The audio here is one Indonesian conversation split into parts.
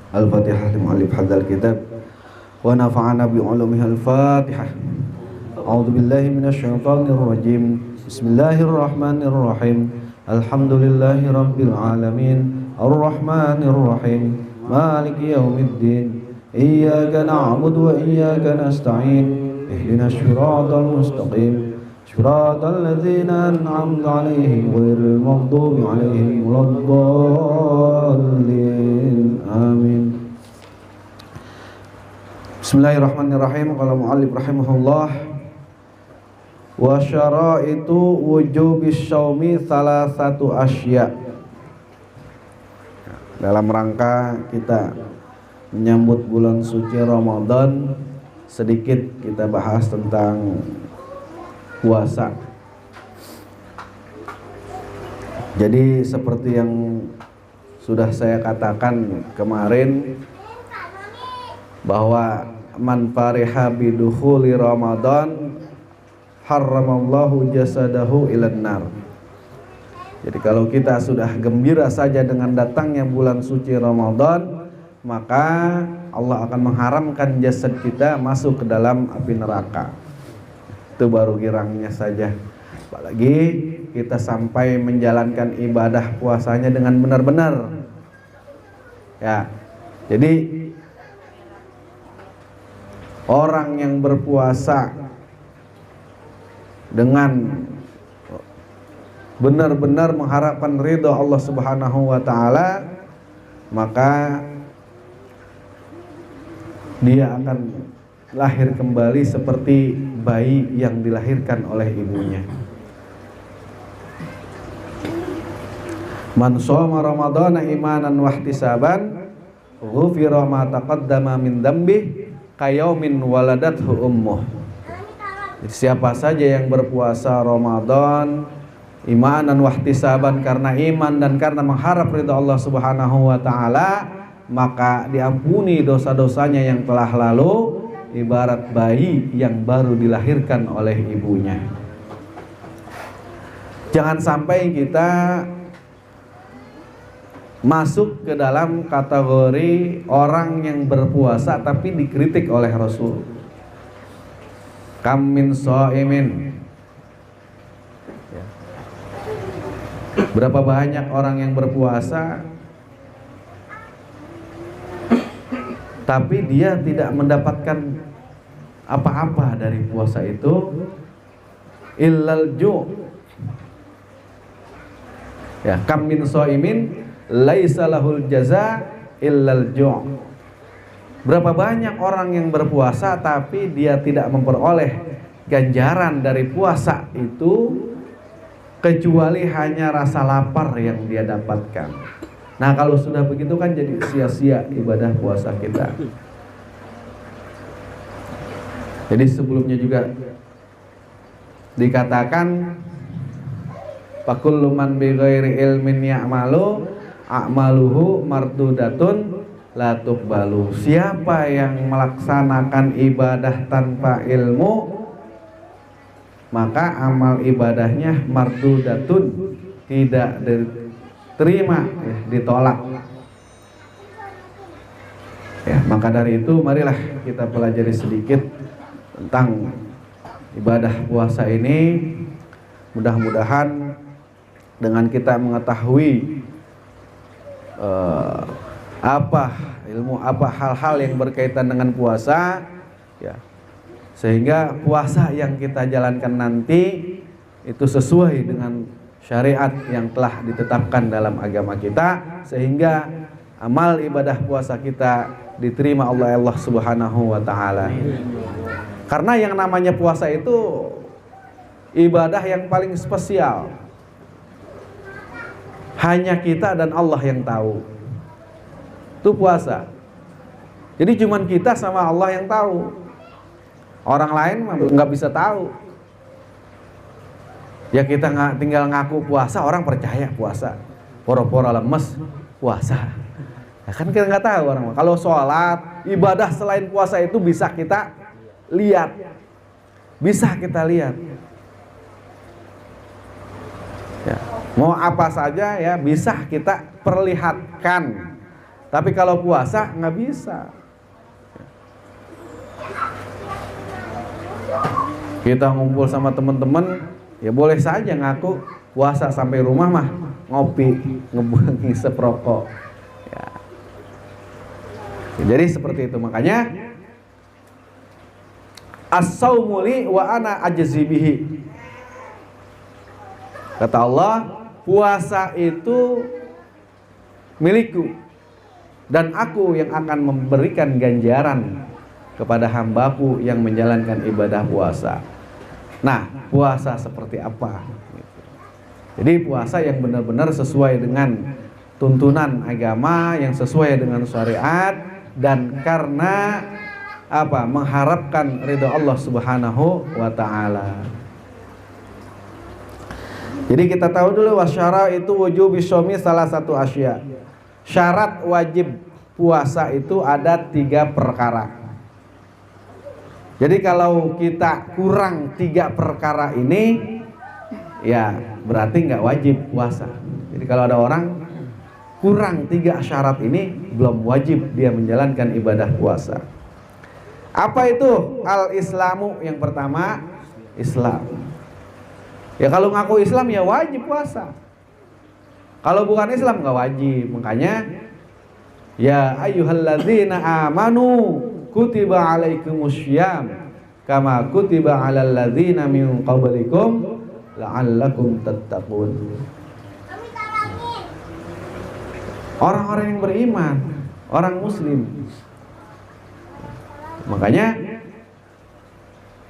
Al-Fatihah limu'allif hadzal kitab wa nafa'ana bi'ulumihi al-Fatihah. A'udzu billahi minasyaitonir rajim. Bismillahirrahmanirrahim. Alhamdulillahi rabbil alamin. Arrahmanir rahim. Maliki yaumiddin. Iyyaka na'budu wa iyyaka nasta'in. Ihdinas siratal mustaqim. Siratal ladzina an'amta 'alaihim ghairil maghdubi 'alaihim waladdallin. Amin. Bismillahirrahmanirrahim. Qala mu'allif rahimahullah, wa syaraitu wujubis shaumi salasatu asya. Dalam rangka kita menyambut bulan suci Ramadan, sedikit kita bahas tentang puasa. Jadi seperti yang sudah saya katakan kemarin, bahwa man fariha bidukhuli Ramadan harramallahu jasadahu ilan nar. Jadi kalau kita sudah gembira saja dengan datangnya bulan suci Ramadan, maka Allah akan mengharamkan jasad kita masuk ke dalam api neraka. Itu baru girangnya saja. Apalagi kita sampai menjalankan ibadah puasanya dengan benar-benar. Ya. Jadi orang yang berpuasa dengan benar-benar mengharapkan ridha Allah Subhanahu wa taala, maka dia akan lahir kembali seperti bayi yang dilahirkan oleh ibunya. Man shoma ramadhana imanan wa ihtisaban ghufira ma taqaddama min dzambihi kayaumin waladathu ummuh. Siapa saja yang berpuasa Ramadan imanan wa ihtisaban, karena iman dan karena mengharap ridha Allah Subhanahu wa taala, maka diampuni dosa-dosanya yang telah lalu, ibarat bayi yang baru dilahirkan oleh ibunya. Jangan sampai kita masuk ke dalam kategori orang yang berpuasa tapi dikritik oleh Rasul. Kam min shaimin. Berapa banyak orang yang berpuasa tapi dia tidak mendapatkan apa-apa dari puasa itu, illal ju'. Ya, kam min shaimin laisa lahul jaza illal ju'. Berapa banyak orang yang berpuasa tapi dia tidak memperoleh ganjaran dari puasa itu kecuali hanya rasa lapar yang dia dapatkan. Nah, kalau sudah begitu kan jadi sia-sia ibadah puasa kita. Jadi sebelumnya juga dikatakan fakullu man bi ghairi ilmin ya'malu a'maluhu mardudatun la tuqbalu. Siapa yang melaksanakan ibadah tanpa ilmu, maka amal ibadahnya mardudatun, tidak diterima, ditolak. Ya, maka dari itu marilah kita pelajari sedikit tentang ibadah puasa ini. Mudah-mudahan dengan kita mengetahui apa hal-hal yang berkaitan dengan puasa, ya, sehingga puasa yang kita jalankan nanti itu sesuai dengan syariat yang telah ditetapkan dalam agama kita, sehingga amal ibadah puasa kita diterima oleh Allah Subhanahu wa taala. Karena yang namanya puasa itu ibadah yang paling spesial. Hanya kita dan Allah yang tahu. Itu puasa. Jadi cuman kita sama Allah yang tahu. Orang lain nggak bisa tahu. Ya kita tinggal ngaku puasa, orang percaya puasa. Poro-poro lemes puasa. Ya kan kita nggak tahu orang. Kalau sholat, ibadah selain puasa itu bisa kita lihat, bisa kita lihat. Ya, mau apa saja ya bisa kita perlihatkan. Tapi kalau puasa nggak bisa. Kita ngumpul sama teman-teman, ya boleh saja ngaku puasa, sampai rumah mah ngopi, ngisep rokok. Ya. Jadi seperti itu, makanya as-saumu li wa ana ajzi bihi. Kata Allah, puasa itu milikku dan aku yang akan memberikan ganjaran kepada hambaku yang menjalankan ibadah puasa. Nah, puasa seperti apa? Jadi puasa yang benar-benar sesuai dengan tuntunan agama, yang sesuai dengan syariat, dan karena apa? Mengharapkan ridha Allah Subhanahu wa taala. Jadi kita tahu dulu wasyara itu wujubi shaumi salah satu asya. Syarat wajib puasa itu ada 3 perkara. Jadi kalau kita kurang 3 perkara ini, ya berarti nggak wajib puasa. Jadi kalau ada orang kurang 3 syarat ini, belum wajib dia menjalankan ibadah puasa. Apa itu? Al-Islamu, yang pertama Islam. Ya kalau ngaku Islam ya wajib puasa. Kalau bukan Islam nggak wajib. Makanya ya ayyuhalladzina amanu kutiba alaikumussyam kama kutiba alal ladzina min qablikum la'allakum tattaqun. Orang-orang yang beriman, orang muslim. Makanya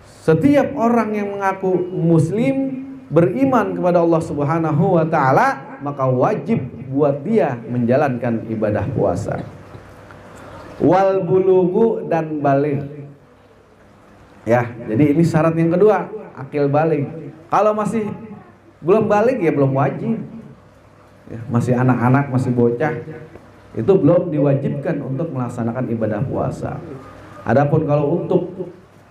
setiap orang yang mengaku muslim, beriman kepada Allah Subhanahu wa taala, maka wajib buat dia menjalankan ibadah puasa. Wal bulugu, dan baligh. Ya, jadi ini syarat yang kedua, akil baligh. Kalau masih belum baligh ya belum wajib. Ya, masih anak-anak, masih bocah, itu belum diwajibkan untuk melaksanakan ibadah puasa. Adapun kalau untuk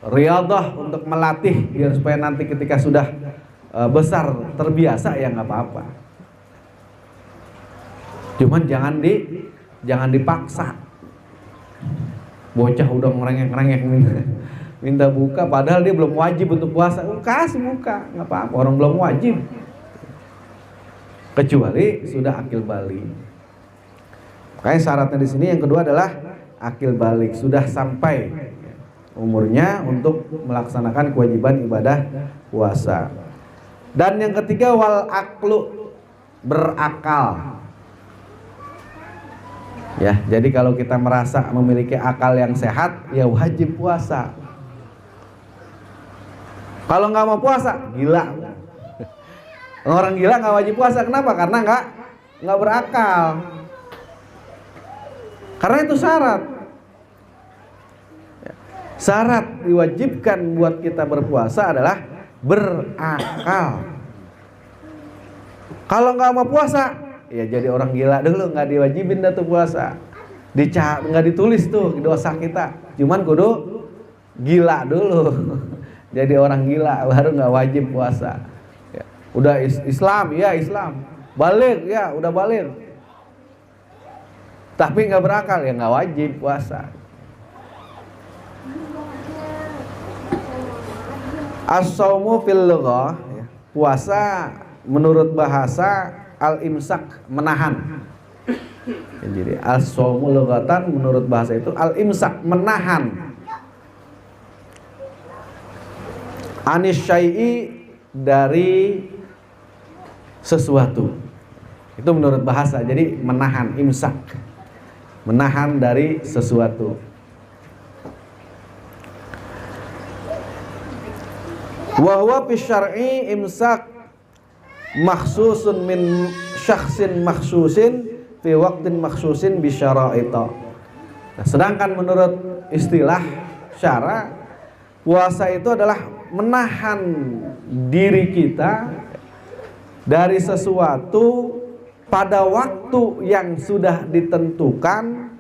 riyadhah, untuk melatih biar supaya nanti ketika sudah besar terbiasa, ya nggak apa-apa. Cuman jangan dipaksa. Bocah udah ngerengek-ngerengek minta buka, padahal dia belum wajib untuk puasa. Kasih buka, nggak apa-apa. Orang belum wajib, kecuali sudah akil baligh. Makanya syaratnya di sini yang kedua adalah akil baligh, sudah sampai umurnya untuk melaksanakan kewajiban ibadah puasa. Dan yang ketiga wal aklu, berakal. Ya, jadi kalau kita merasa memiliki akal yang sehat, ya wajib puasa. Kalau nggak mau puasa, gila. Orang gila nggak wajib puasa. Kenapa? Karena nggak berakal. Karena itu syarat. Syarat diwajibkan buat kita berpuasa adalah berakal. Kalau nggak mau puasa, ya jadi orang gila dulu, nggak diwajibin dah tuh puasa. Nggak ditulis tuh dosa kita. Cuman kudu gila dulu. Jadi orang gila baru nggak wajib puasa. Ya. Udah Islam, ya Islam. Baligh, ya udah baligh. Tapi nggak berakal, ya nggak wajib puasa. As-saumu fil lughah, puasa menurut bahasa al-imsak, menahan. Jadi as-saumu lughatan menurut bahasa itu al-imsak, menahan. Anis syai'i, dari sesuatu. Itu menurut bahasa. Jadi menahan, imsak. Menahan dari sesuatu. Wa huwa fi syar'i imsak makhsusun min syakhsin makhsusin fi waqtin makhsusin bi syara'ita. Nah, sedangkan menurut istilah syara, puasa itu adalah menahan diri kita dari sesuatu pada waktu yang sudah ditentukan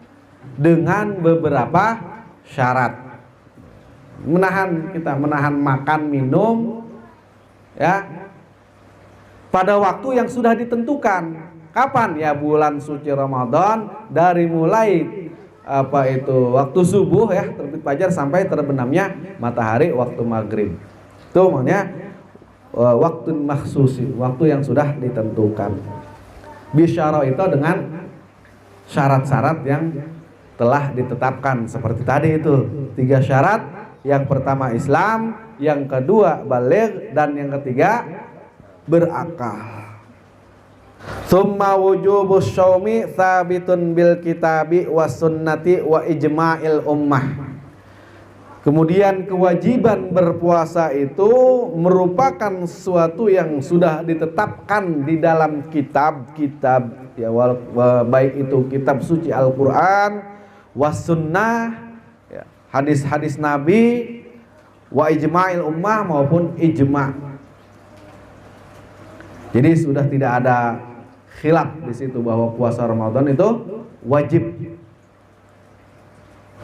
dengan beberapa syarat. Menahan makan minum, ya, pada waktu yang sudah ditentukan. Kapan? Ya bulan suci Ramadan, dari mulai waktu subuh ya, terbit fajar sampai terbenamnya matahari waktu maghrib. Itu makanya waktu makhsusi, waktu yang sudah ditentukan. Bisyara itu dengan syarat-syarat yang telah ditetapkan seperti tadi itu 3 syarat. Yang pertama Islam, yang kedua baligh, dan yang ketiga berakal. Summa wujubus syaumi tsabitun bil kitabi was sunnati wa ijma'il ummah. Kemudian kewajiban berpuasa itu merupakan sesuatu yang sudah ditetapkan di dalam kitab-kitab ya, baik itu kitab suci Al-Qur'an, was sunnah ya, hadis-hadis Nabi, wa ijma'il ummah maupun ijma'. Jadi sudah tidak ada khilaf di situ bahwa puasa Ramadan itu wajib.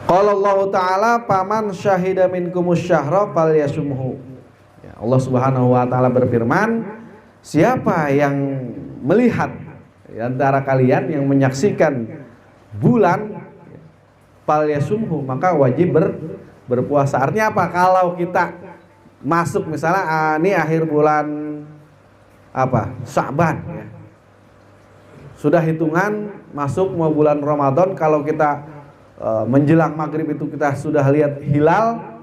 Qala Allah Ta'ala faman syahida minkumus syahra falyasumhu. Ya, Allah Subhanahu wa taala berfirman, siapa yang melihat di antara kalian yang menyaksikan bulan falyasumhu, maka wajib berpuasa. Artinya apa? Kalau kita masuk misalnya ini akhir bulan Sya'ban ya. Sudah hitungan masuk mau bulan Ramadan, kalau kita menjelang maghrib itu kita sudah lihat hilal,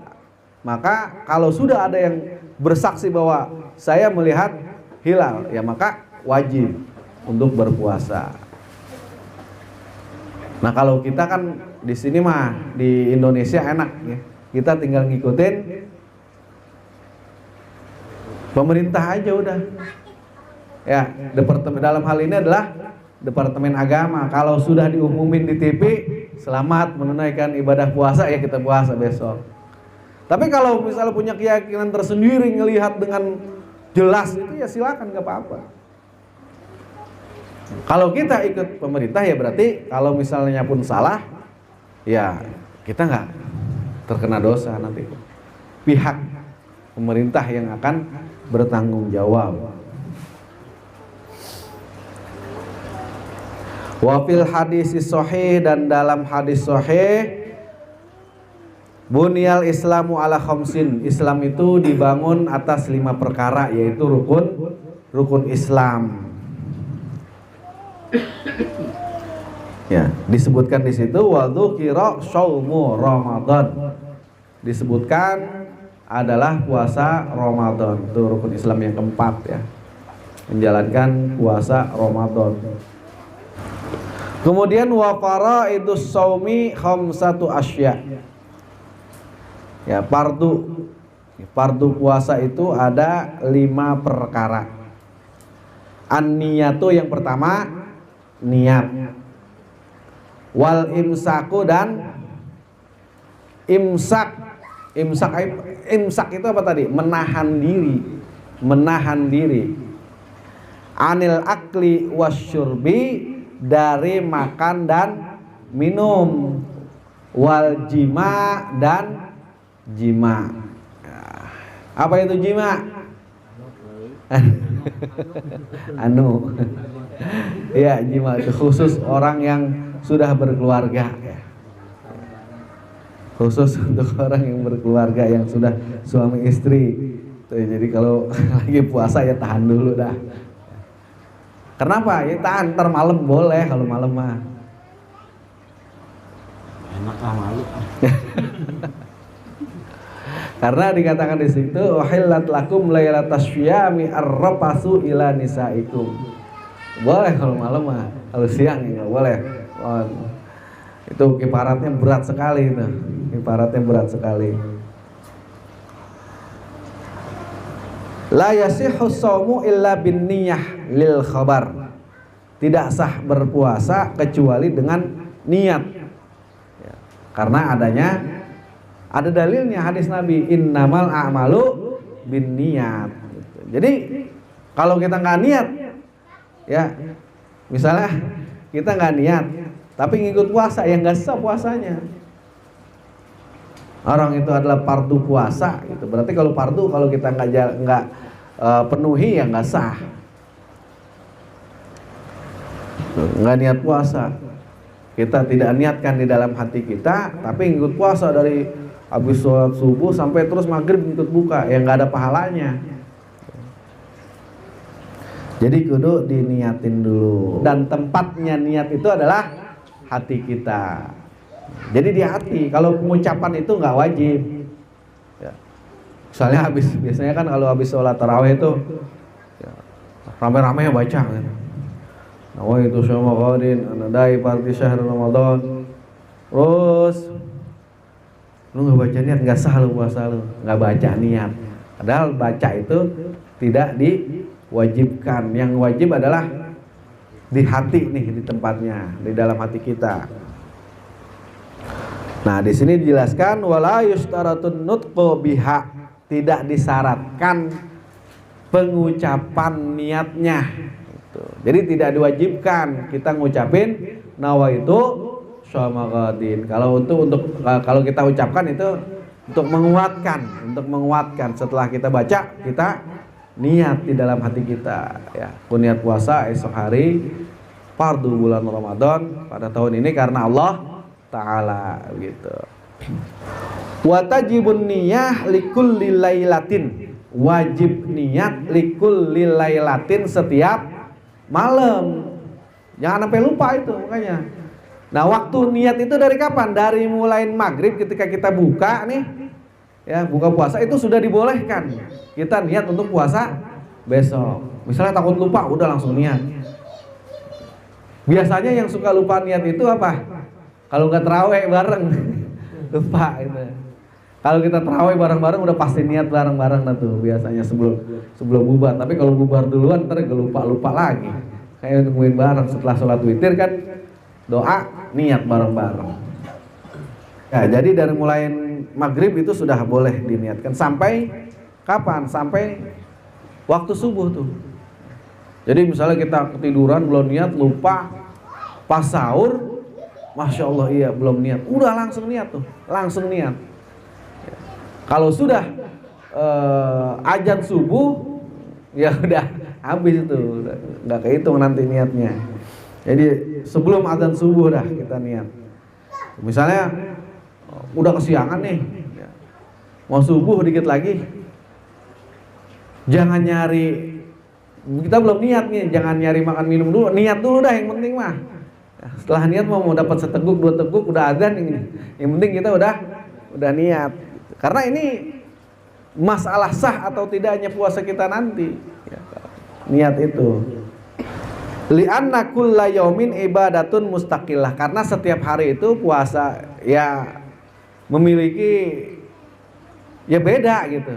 maka kalau sudah ada yang bersaksi bahwa saya melihat hilal, ya maka wajib untuk berpuasa. Nah kalau kita kan di sini mah di Indonesia enak ya, kita tinggal ngikutin pemerintah aja udah. Ya, departemen dalam hal ini adalah Departemen Agama. Kalau sudah diumumin di TV, selamat menunaikan ibadah puasa, ya kita puasa besok. Tapi kalau misalnya punya keyakinan tersendiri ngelihat dengan jelas itu ya silakan, nggak apa-apa. Kalau kita ikut pemerintah ya berarti kalau misalnya pun salah, ya kita nggak terkena dosa nanti. Pihak pemerintah yang akan bertanggung jawab. Wa fil hadis sahih, dan dalam hadis sahih, bunyal islamu ala khamsin, Islam itu dibangun atas 5 perkara, yaitu rukun Islam. Ya, disebutkan di situ wa dzukira shaumu Ramadan. Disebutkan adalah puasa Ramadan. Itu rukun Islam yang keempat ya. Menjalankan puasa Ramadan. Kemudian wa faraidus shaumi khamsatu asya. Ya, fardu puasa itu ada 5 perkara. An-niyatu yang pertama niat. Wal imsaku, dan imsak. Imsak itu apa tadi? Menahan diri. Anil akli wasyurbi, dari makan dan minum. Wal jima, dan jima. Apa itu jima? Ya, jima itu khusus orang yang sudah berkeluarga ya. Khusus untuk orang yang berkeluarga, yang sudah suami istri. Jadi kalau lagi puasa ya tahan dulu dah. Kenapa? Ya tahan, ntar malam boleh, kalau malam mah. Enak lah malu. Karena dikatakan di situ uhillat lakum lailatas syiyami arrafasu ila nisaikum. Boleh kalau malam mah, kalau siang ya boleh. Oh, itu kiparatnya berat sekali itu. Kiparatnya berat sekali. La yasihhu shaumu illa bin niyah lil khabar. Tidak sah berpuasa kecuali dengan niat ya, karena ada dalilnya hadis Nabi, innamal a'malu bin niyat. Jadi kalau kita nggak niat ya, misalnya kita nggak niat tapi ngikut puasa, ya nggak sah puasanya. Orang itu adalah fardu puasa gitu. Berarti kalau fardu, kalau kita nggak penuhi ya nggak sah. nggak niat puasa. Kita tidak niatkan di dalam hati kita, tapi ngikut puasa dari habis sholat subuh sampai terus maghrib ngikut buka, yang nggak ada pahalanya. Jadi kudu diniatin dulu. Dan tempatnya niat itu adalah hati kita. Jadi di hati. Kalau pengucapan itu nggak wajib. Ya. Misalnya biasanya kan kalau habis sholat tarawih itu ya, rame-rame baca kan. Nawaitu syama qadin anadai parti syahr Ramadan. Terus lu nggak baca niat, nggak sah lu puasa lu, nggak baca niat. Padahal baca itu tidak diwajibkan. Yang wajib adalah di hati nih, di tempatnya, di dalam hati kita. Nah, di sini dijelaskan wala yustaratun nutqu biha, tidak disyaratkan pengucapan niatnya. Jadi tidak diwajibkan kita ngucapin nawaitu syama qadin. Kalau kalau kita ucapkan itu untuk menguatkan setelah kita baca, kita niat di dalam hati kita ya. Aku niat puasa esok hari fardu bulan Ramadan pada tahun ini karena Allah Ta'ala gitu. Wa tajibun niyah likulli lailatin, wajib niat likulli lailatin setiap malam. Jangan sampai lupa itu makanya. Nah, waktu niat itu dari kapan? Dari mulai maghrib ketika kita buka nih, ya buka puasa itu sudah dibolehkan. Kita niat untuk puasa besok. Misalnya takut lupa, udah langsung niat. Biasanya yang suka lupa niat itu apa? Kalau nggak tarawih bareng, lupa gitu. Kalau kita tarawih bareng-bareng udah pasti niat bareng-bareng lah tuh biasanya sebelum bubar. Tapi kalau bubar duluan ntar lupa lagi. Kayak nungguin bareng setelah sholat witir kan doa niat bareng-bareng. Ya, jadi dari mulai maghrib itu sudah boleh diniatkan sampai kapan? Sampai waktu subuh tuh. Jadi misalnya kita ketiduran belum niat, lupa, pas sahur, masya Allah iya belum niat, udah langsung niat tuh, langsung niat. Kalau sudah azan subuh, ya udah habis itu, nggak kehitung nanti niatnya. Jadi sebelum azan subuh dah kita niat. Misalnya udah kesiangan nih, mau subuh dikit lagi, jangan nyari, kita belum niat nih, jangan nyari makan minum dulu, niat dulu dah yang penting mah. Setelah niat mau dapat seteguk dua teguk udah azan ini, yang penting kita udah niat. Karena ini masalah sah atau tidaknya puasa kita nanti, niat itu. Li'anna kulla yaumin ibadatun mustaqillah, karena setiap hari itu puasa ya memiliki ya beda gitu.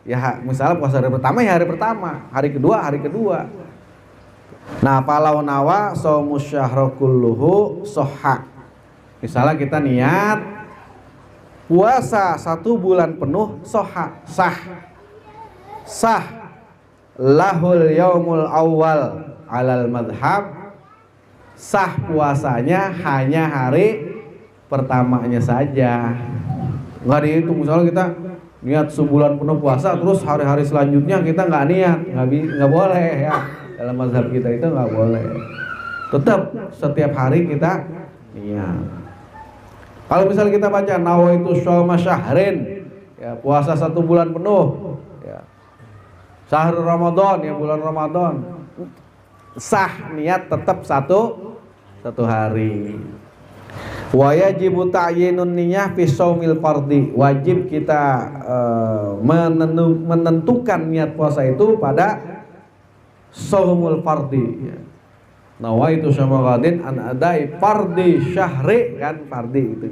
Ya misalnya puasa hari pertama ya hari pertama, hari kedua. Nah, falau nawa shaumus syahra kulluhu sahha. Misalnya kita niat puasa 1 bulan penuh sah lahul yaumul awal alal madhab, sah puasanya hanya hari pertamanya saja, nggak dihitung. Misalnya kita niat sebulan penuh puasa terus hari-hari selanjutnya kita nggak niat, nggak boleh ya. Dalam mazhab kita itu nggak boleh. Tetap setiap hari kita niat. Kalau misalnya kita baca nawaitu syawma syahrin, ya puasa 1 bulan penuh, ya syahr Ramadan, ya bulan Ramadan, sah niat tetap satu hari. Wa yajibu ta'yinun niyyah fi shaumil fardhi, wajib kita menentukan niat puasa itu pada shaumul fardhi. Nawaitu syama qadin an adai fardhi syahri, kan fardhi itu.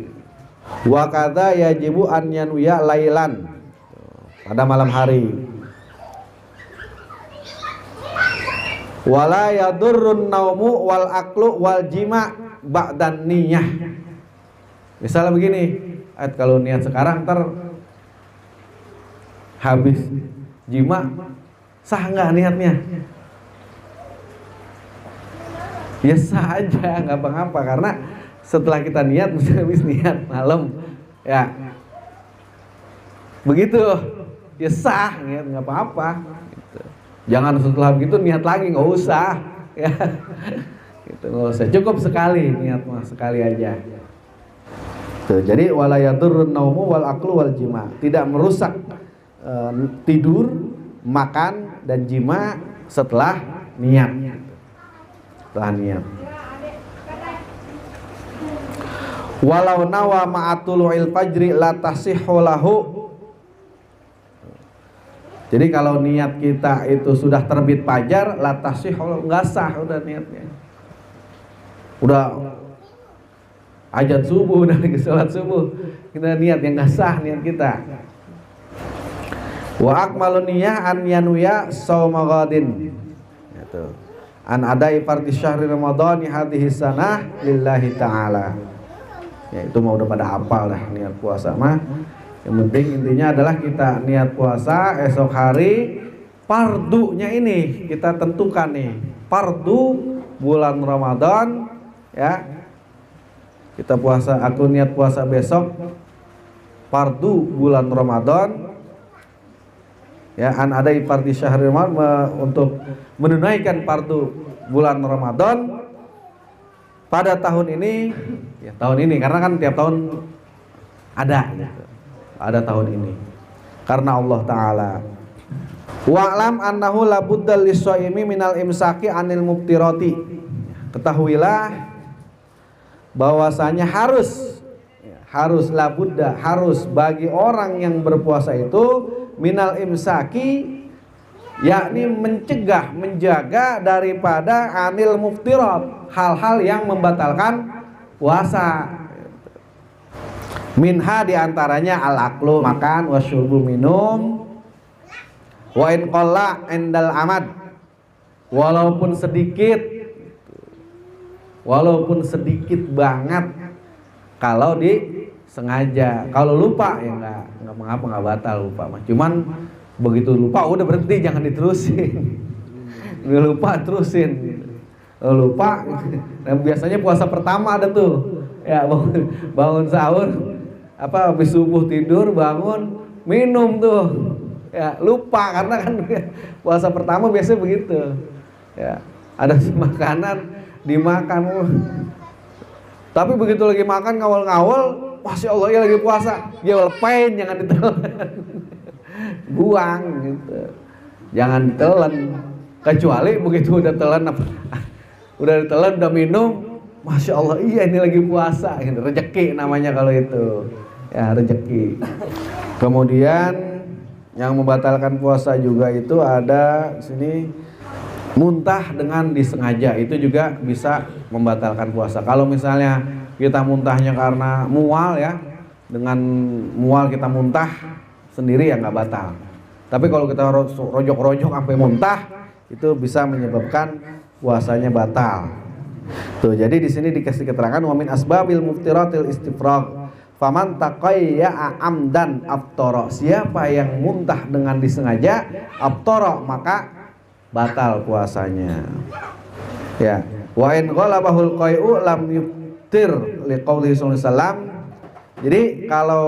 Wa kadza yajibu an yanwiya lailan, pada malam hari. Wala yadurrun naumu wal aklu wal jima ba'dan niyah. Misalnya begini, kalau niat sekarang ntar habis jima, sah nggak niatnya? Ya sah aja, nggak apa-apa, karena setelah kita niat mesti habis niat malam, ya begitu, ya sah, niat nggak apa-apa. Jangan setelah begitu niat lagi, nggak usah. Ya. Gitu loh, saya cukup sekali niat mah, sekali aja. Tuh, jadi wala yadurrun naumu wal aklu wal jima, tidak merusak tidur, makan dan jima setelah niat. Setelah niat. Walau nawa ma'atulu'il fajri la tasihhu lahu. Jadi kalau niat kita itu sudah terbit fajar, la tasihhu, enggak sah udah niatnya. Udah ajat subuh, udah ke salat subuh, kita niat yang enggak sah niat kita. Wa akmalun niyah an yanuya shauma ghadin. Itu. An adai fardhi syahri ramadhani hadhihi sanah lillahi ta'ala. Ya itu mah udah pada hafal dah niat puasa mah. Yang penting intinya adalah kita niat puasa esok hari, fardunya ini kita tentukan nih. Fardu bulan Ramadan ya. Kita puasa, aku niat puasa besok fardu bulan Ramadan. Ya, an adai fardhi syahri Ramadan, untuk menunaikan fardu bulan Ramadan pada tahun ini, ya tahun ini karena kan tiap tahun ada gitu. Ada tahun ini. Karena Allah taala. Wa'lam annahu la budda lis-shaimi minal imsaki anil muftirati. Ketahuilah bahwasanya harus la budda, harus bagi orang yang berpuasa itu minal imsaki, yakni mencegah, menjaga daripada anil muftirat, hal-hal yang membatalkan puasa. Minha diantaranya al-aklu, makan, wasyurbu, minum, wa in qalla indal amad, walaupun sedikit banget kalau disengaja. Kalau lupa ya enggak mengapa, enggak batal lupa mah. Cuman begitu lupa udah berhenti, jangan diterusin. Udah lupa terusin. Lupa. Nah, biasanya puasa pertama ada tuh. Ya bangun sahur, habis subuh tidur, bangun minum tuh. Ya lupa karena kan puasa pertama biasanya begitu. Ya ada makanan dimakan. Tapi begitu lagi makan ngawal-ngawal, Masya Allah ya lagi puasa, ya lepain, jangan ditelan. Buang gitu. Jangan ditelan. Kecuali begitu udah telan, udah ditelan, udah minum, Masya Allah iya ini lagi puasa gitu. Rezeki namanya kalau itu. Ya rezeki. Kemudian yang membatalkan puasa juga itu ada di sini muntah dengan disengaja, itu juga bisa membatalkan puasa. Kalau misalnya kita muntahnya karena mual ya, dengan mual kita muntah sendiri ya nggak batal. Tapi kalau kita rojok-rojok sampai muntah, itu bisa menyebabkan puasanya batal. Tuh, jadi di sini dikasih keterangan wa min asbabil muftiratil istifragh. Faman taqayya amdan aftara. Siapa yang muntah dengan disengaja, aftara, maka batal puasanya. Ya. Wa in ghalabahul qai'u lam yuftir liqaulihi sallallahu alaihi wasallam. Jadi kalau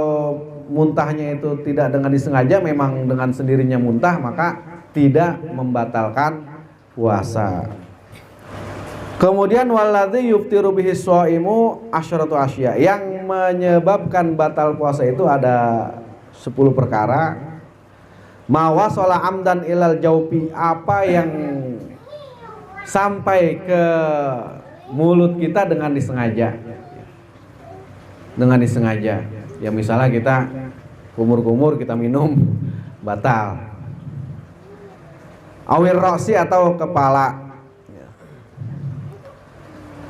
muntahnya itu tidak dengan disengaja, memang dengan sendirinya muntah, maka tidak membatalkan puasa. Kemudian waladzi yuftiru bihi shaimu asyratu asya. Yang menyebabkan batal puasa itu ada 10 perkara. Mawasala amdan ilal jaufi, apa yang sampai ke mulut kita dengan disengaja. Dengan disengaja. Ya misalnya kita kumur-kumur kita minum, batal. Awir rosi atau kepala.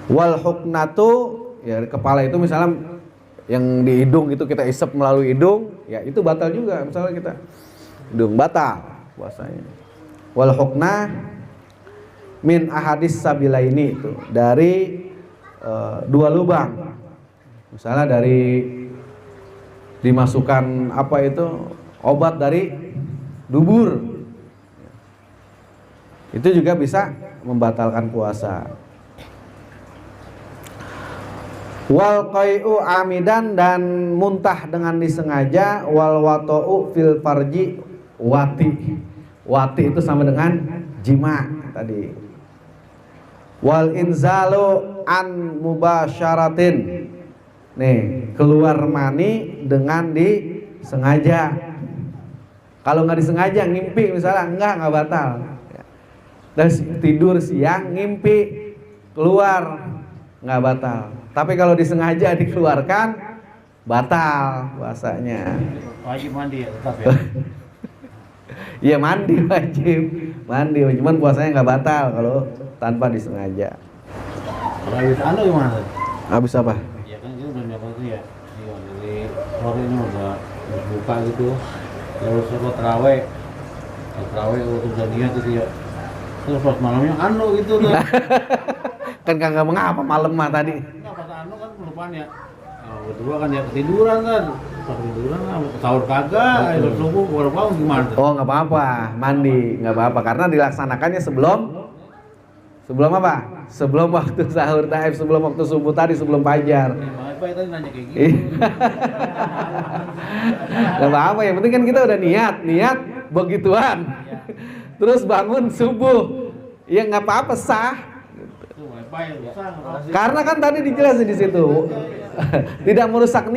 Wal huknatu, ya kepala itu misalnya yang di hidung itu kita isep melalui hidung, ya itu batal juga. Misalnya kita hidung, batal puasanya. Wal hukna min ahadis sabilaini, itu dari dua lubang. Misalnya dari dimasukkan apa itu obat dari dubur, itu juga bisa membatalkan puasa. Wal qai'u amidan, dan muntah dengan disengaja. Wal wata'u fil farji wati. Wati itu sama dengan jima tadi. Wal inzalu an mubasyaratin. Nih, keluar mani dengan disengaja. Kalau nggak disengaja ngimpi misalnya nggak batal. Dan tidur siang ngimpi keluar nggak batal. Tapi kalau disengaja dikeluarkan batal puasanya. Wajib mandi ya tetap ya. Iya mandi wajib, cuman puasanya nggak batal kalau tanpa disengaja. Kalau habis anu gimana? Habis apa? Ya kan itu udah nyoba tuh ya. Iya dari sore ini udah buka gitu. Terus sholat terawih waktu udah niat gitu ya. Terus pas malamnya anu gitu tuh. Kan kagak mengapa malam mah tadi. Nah, pas anu kan kelupaan ya. Nah, berdua kan ya ketiduran kan. Pas ketiduran sahur kagak, air subuh baru bangun gimana tuh? Oh nggak apa-apa, mandi nggak apa-apa karena dilaksanakannya sebelum apa? Sebelum waktu sahur taib, sebelum waktu subuh tadi, sebelum fajar. Pak tadi nanya kayak gitu. Nggak apa-apa, yang penting kan kita udah niat begituan. Terus bangun subuh, ya nggak apa-apa sah. Karena kan tadi dijelasin di situ, tidak merusak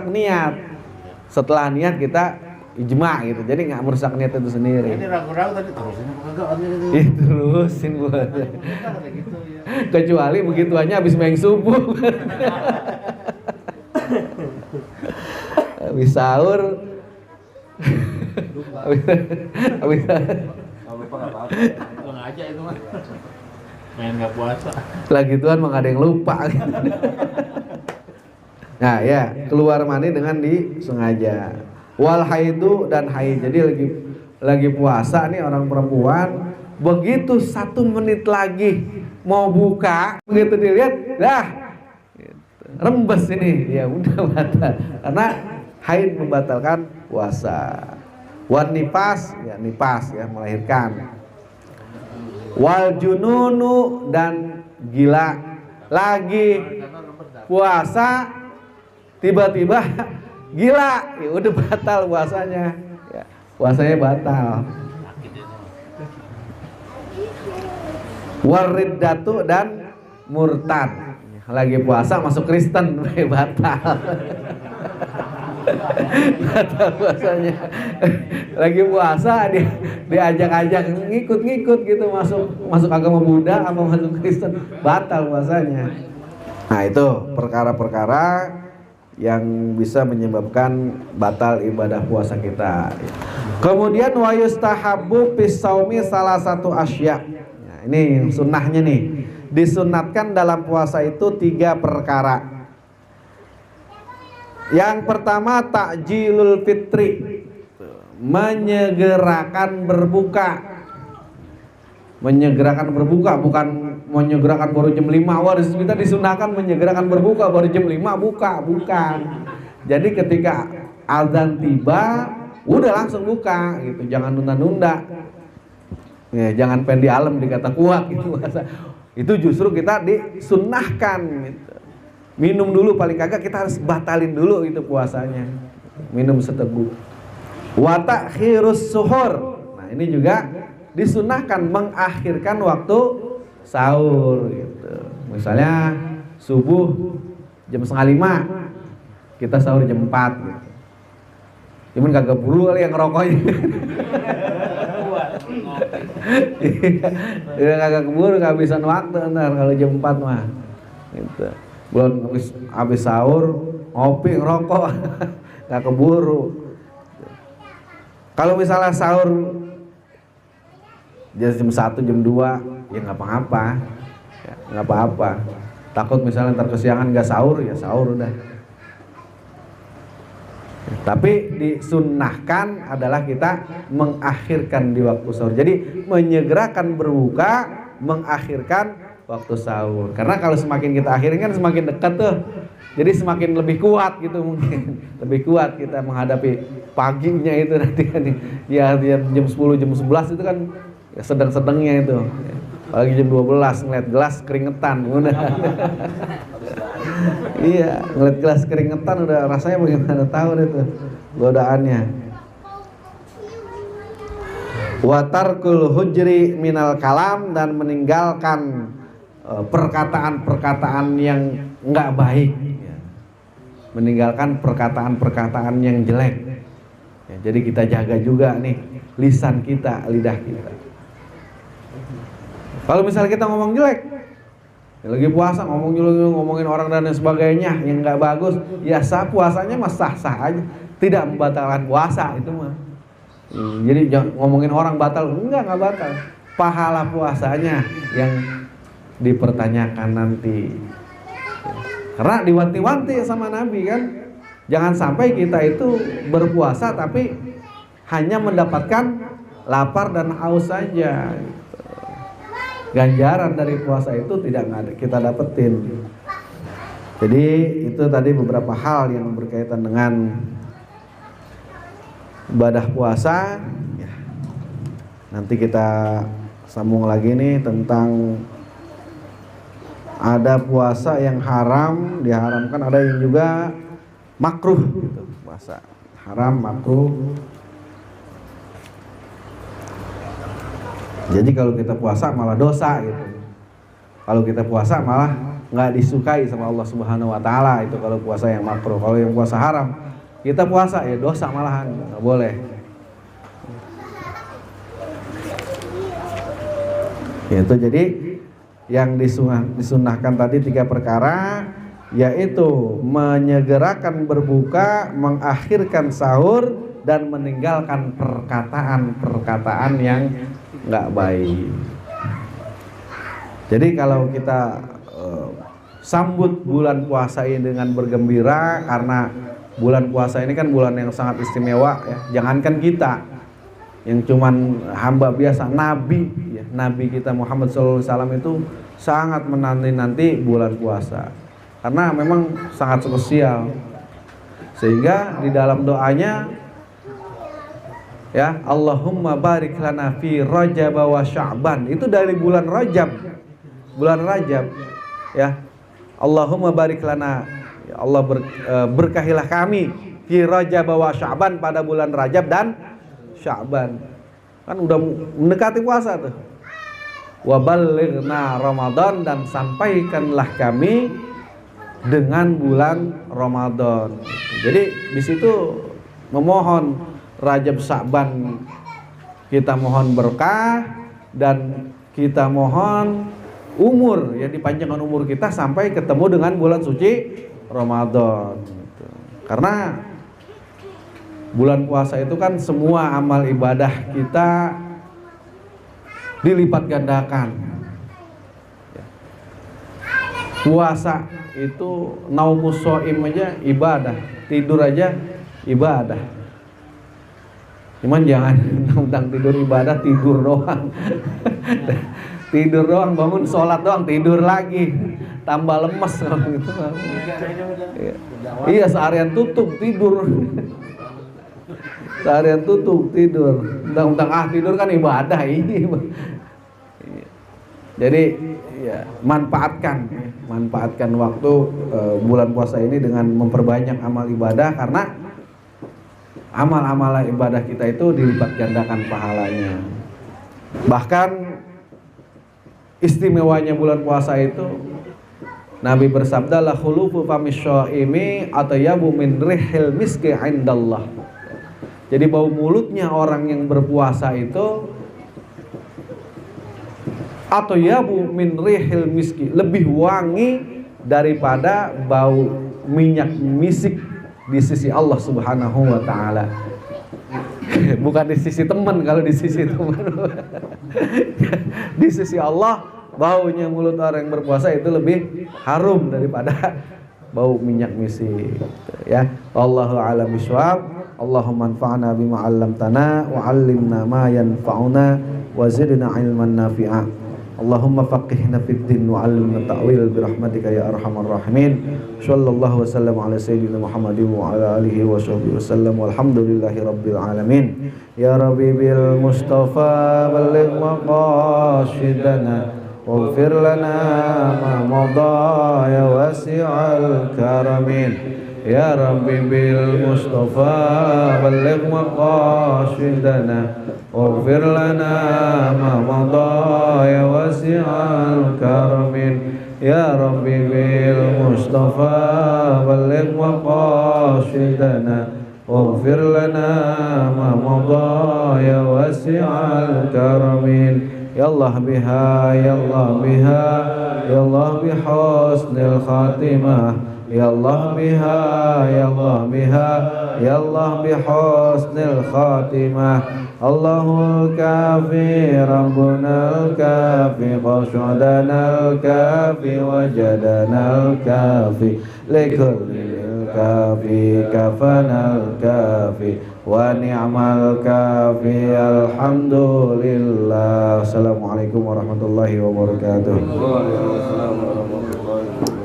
niat. Setelah niat kita ijma gitu, jadi nggak merusak niat itu sendiri. Ini ragu-ragu tadi terusin apa kagak gitu. Terusin buat. Kecuali begituannya habis main subuh. Habis sahur. Habis Kalau lupa enggak apa-apa. Enggak aja itu mah. Main enggak puasa. Lagi Tuhan mah ada yang lupa. Nah ya, keluar mani dengan disengaja. Wal haidu dan haid. Jadi lagi puasa nih orang perempuan, begitu 1 menit lagi mau buka, begitu dilihat, dah rembes ini, ya udah batal. Karena haid membatalkan puasa. Wan nifas, ya melahirkan. Wal jununu dan gila. Lagi puasa tiba-tiba gila, ya udah batal puasanya. Ya, puasanya batal. Wariddatu dan murtad. Lagi puasa masuk Kristen, batal. Batal puasanya. Lagi puasa diajak-ajak ngikut gitu masuk agama Buddha apa masuk Kristen, batal puasanya. Nah, itu perkara-perkara yang bisa menyebabkan batal ibadah puasa kita. Kemudian wa yustahabbu fis shaumi salah satu asya. Nah, ini sunnahnya nih. Disunatkan dalam puasa itu 3 perkara. Yang pertama takjilul fitri, menyegerakan berbuka. Menyegerakan berbuka bukan menyegerakan baru jam 5. Waris kita disunahkan menyegerakan berbuka baru jam 5 bukan. Jadi ketika azan tiba udah langsung buka gitu, jangan nunda-nunda. Ya, jangan pendi alam dikata kuat gitu. Itu justru kita disunahkan gitu. Minum dulu, paling kagak kita harus batalin dulu itu puasanya. Minum seteguk. Wa ta'khirus suhur. Nah, ini juga disunahkan mengakhirkan waktu sahur gitu. Misalnya subuh jam 4:30, kita sahur jam 4 gitu. Cuman kagak buru kali yang ngerokoknya. Dia kagak keburu, kehabisan waktu ntar kalau jam 4 mah. Gitu. Belum habis sahur ngopi ngerokok, nggak keburu. Kalau misalnya sahur jam 1 jam 2 ya nggak apa-apa, ya, nggak apa-apa. Takut misalnya ntar kesiangan nggak sahur, ya sahur udah. Tapi disunnahkan adalah kita mengakhirkan di waktu sahur. Jadi menyegerakan berbuka, mengakhirkan waktu sahur. Karena kalau semakin kita akhirin kan semakin dekat tuh. Jadi semakin lebih kuat gitu mungkin. Lebih kuat kita menghadapi paginya itu nanti kan. Ya jam 10 jam 11 itu kan ya sedang-sedangnya itu. Apalagi jam 12 ngeliat gelas keringetan udah. Iya, ngeliat gelas keringetan udah rasanya bagaimana tahu itu godaannya. Wa tarkul hujri minal kalam, dan meninggalkan perkataan-perkataan yang enggak baik, ya. Meninggalkan perkataan-perkataan yang jelek, ya. Jadi kita jaga juga nih lisan kita, lidah kita. Kalau misalnya kita ngomong jelek, ya lagi puasa ngomongin orang dan lain sebagainya yang enggak bagus, ya sah puasanya mah sah-sah aja, tidak membatalkan puasa itu mah. Jadi jangan ngomongin orang batal, enggak batal. Pahala puasanya yang dipertanyakan nanti. Karena diwanti-wanti sama Nabi kan, jangan sampai kita itu berpuasa tapi hanya mendapatkan lapar dan haus saja. Ganjaran dari puasa itu tidak kita dapetin. Jadi itu tadi beberapa hal yang berkaitan dengan ibadah puasa. Ya. Nanti kita sambung lagi nih tentang ada puasa yang haram, diharamkan, ada yang juga makruh gitu. Puasa haram, makruh. Jadi kalau kita puasa malah dosa gitu. Kalau kita puasa malah nggak disukai sama Allah Subhanahu Wa Taala, itu kalau puasa yang makruh. Kalau yang puasa haram, kita puasa ya dosa malahan, nggak boleh. Itu jadi yang disunahkan tadi 3 perkara, yaitu menyegerakan berbuka, mengakhirkan sahur, dan meninggalkan perkataan-perkataan yang nggak baik. Jadi kalau kita sambut bulan puasa ini dengan bergembira, karena bulan puasa ini kan bulan yang sangat istimewa, ya. Jangankan kita yang cuman hamba biasa, Nabi, ya, Nabi kita Muhammad SAW itu sangat menanti-nanti bulan puasa, karena memang sangat spesial. Sehingga di dalam doanya, ya, Allahumma barik lana fi Rajab wa Sya'ban, itu dari bulan Rajab, ya. Allahumma barik lana, ya Allah, berkahilah kami fi Rajab wa Sya'ban, pada bulan Rajab dan Sya'ban. Kan udah mendekati puasa tuh. Wa ballighna Ramadan, dan sampaikanlah kami dengan bulan Ramadan. Jadi di situ memohon Rajab Sya'ban, kita mohon berkah, dan kita mohon umur, ya, dipanjangkan umur kita sampai ketemu dengan bulan suci Ramadan gitu. Karena bulan puasa itu kan semua amal ibadah kita dilipat gandakan. Puasa itu naumus shaim aja ibadah, tidur aja ibadah. Cuman jangan tentang tidur ibadah, tidur doang. Tidur doang, bangun sholat doang, tidur lagi, tambah lemes gitu. Iya, seharian tutup tidur. Seharian tutup tidur. Tentang tidur kan ibadah ini. Jadi ya, manfaatkan waktu bulan puasa ini dengan memperbanyak amal ibadah, karena amal-amal ibadah kita itu dilipat gandakan pahalanya. Bahkan istimewanya bulan puasa itu, Nabi bersabda, la khulufu famis syaimi atyabu min rihil miski indallah. Jadi bau mulutnya orang yang berpuasa itu atyabu min rihil miski, lebih wangi daripada bau minyak misik di sisi Allah Subhanahu wa taala. Bukan di sisi teman, kalau di sisi teman. Di sisi Allah, baunya mulut orang yang berpuasa itu lebih harum daripada bau minyak misik, ya. Wallahu a'lam bishawab. Allahumma anfa'na bima 'allamtana wa 'allimna ma yanfa'una wa zidna 'ilman nafi'a. Allahumma faqihna fid din wa 'allimna ta'wil bi rahmatika ya arhamar rahimin. Sallallahu wasallam ala sayyidina Muhammadin wa ala alihi wa sahbihi wasallam, walhamdulillahi rabbil alamin. Ya Rabbi bil Mustafa balligh maqasidana waghfir lana ma madha ya wasi'al karamin. Ya Rabbi bil Mustafa balligh maqasidana واغفر لنا ما مضى يا واسع الكرم يا ربي بالمصطفى بلغ مقاصدنا واغفر لنا ما مضى يا واسع الكرم يا الله بها يا الله بها يا الله بحسن الخاتمة يا الله بها يا الله بها يا الله بحسن الخاتمة الله الكافي ربنا الكافي قصدنا الكافي وجدنا الكافي لكل الكافي كفنا الكافي ونعم الكافي الحمد لله. Assalamualaikum warahmatullahi wabarakatuh. Waalaikumsalam warahmatullahi wabarakatuh.